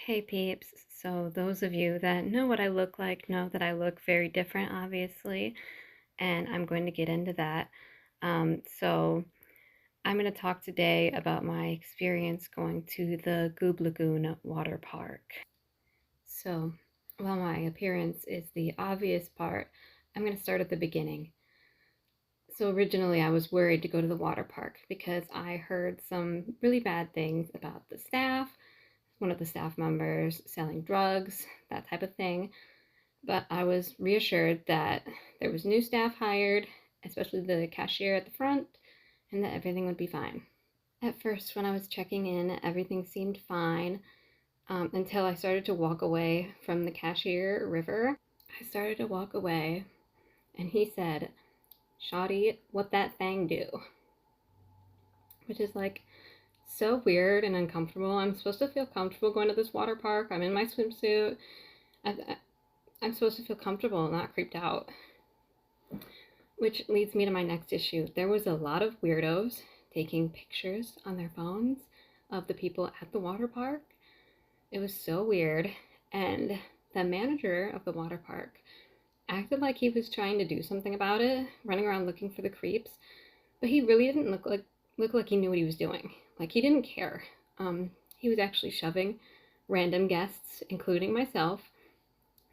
Hey peeps, so those of you that know what I look like know that I look very different, obviously, and I'm going to get into that. So I'm going to talk today about my experience going to the Gooblagoon water park. So while my appearance is the obvious part, I'm going to start at the beginning. So originally I was worried to go to the water park because I heard some really bad things about the staff, one of the staff members selling drugs, that type of thing. But I was reassured that there was new staff hired, especially the cashier at the front, and that everything would be fine. At first, when I was checking in, everything seemed fine until I started to walk away from the cashier, River. I started to walk away, and he said, "Shawty, what that thing do?" Which is like so weird and uncomfortable. I'm supposed to feel comfortable going to this water park. I'm in my swimsuit. I'm supposed to feel comfortable, not creeped out. Which leads me to my next issue. There was a lot of weirdos taking pictures on their phones of the people at the water park. It was so weird. And the manager of the water park acted like he was trying to do something about it, running around looking for the creeps. But he really didn't look like he knew what he was doing. Like, he didn't care. He was actually shoving random guests, including myself,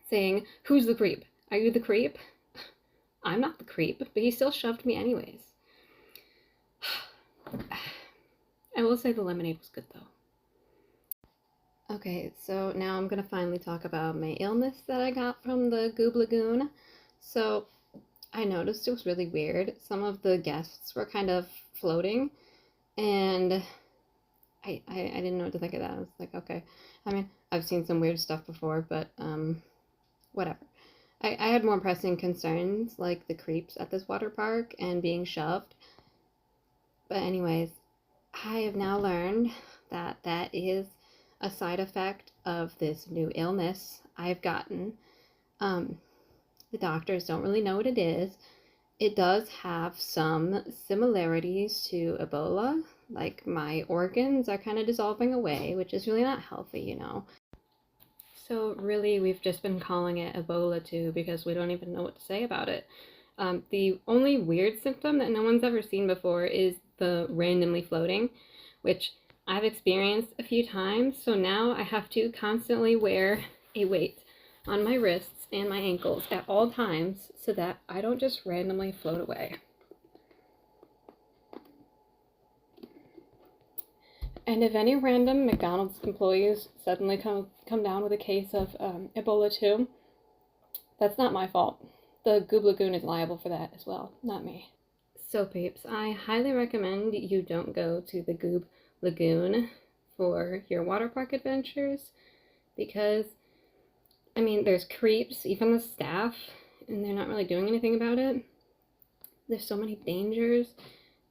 saying, "Who's the creep? Are you the creep?" I'm not the creep, but he still shoved me anyways. I will say the lemonade was good though. Okay, so now I'm gonna finally talk about my illness that I got from the Gooblagoon. So I noticed it was really weird. Some of the guests were kind of floating, and I didn't know what to think of that. I was like, okay. I mean, I've seen some weird stuff before, but whatever. I had more pressing concerns, like the creeps at this water park and being shoved. But anyways, I have now learned that that is a side effect of this new illness I've gotten. The doctors don't really know what it is. It does have some similarities to Ebola. Like, my organs are kind of dissolving away, which is really not healthy, you know. So really, we've just been calling it Ebola too because we don't even know what to say about it. The only weird symptom that no one's ever seen before is the randomly floating, which I've experienced a few times. So now I have to constantly wear a weight on my wrists and my ankles at all times so that I don't just randomly float away. And if any random McDonald's employees suddenly come down with a case of Ebola too, that's not my fault. The Gooblagoon is liable for that as well, not me. So peeps, I highly recommend you don't go to the Gooblagoon for your water park adventures because, I mean, there's creeps, even the staff, and they're not really doing anything about it. There's so many dangers,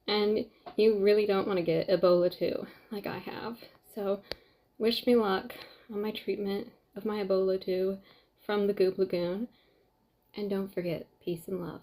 and you really don't want to get Ebola too, like I have. So wish me luck on my treatment of my Ebola too from the Gooblagoon, and don't forget, peace and love.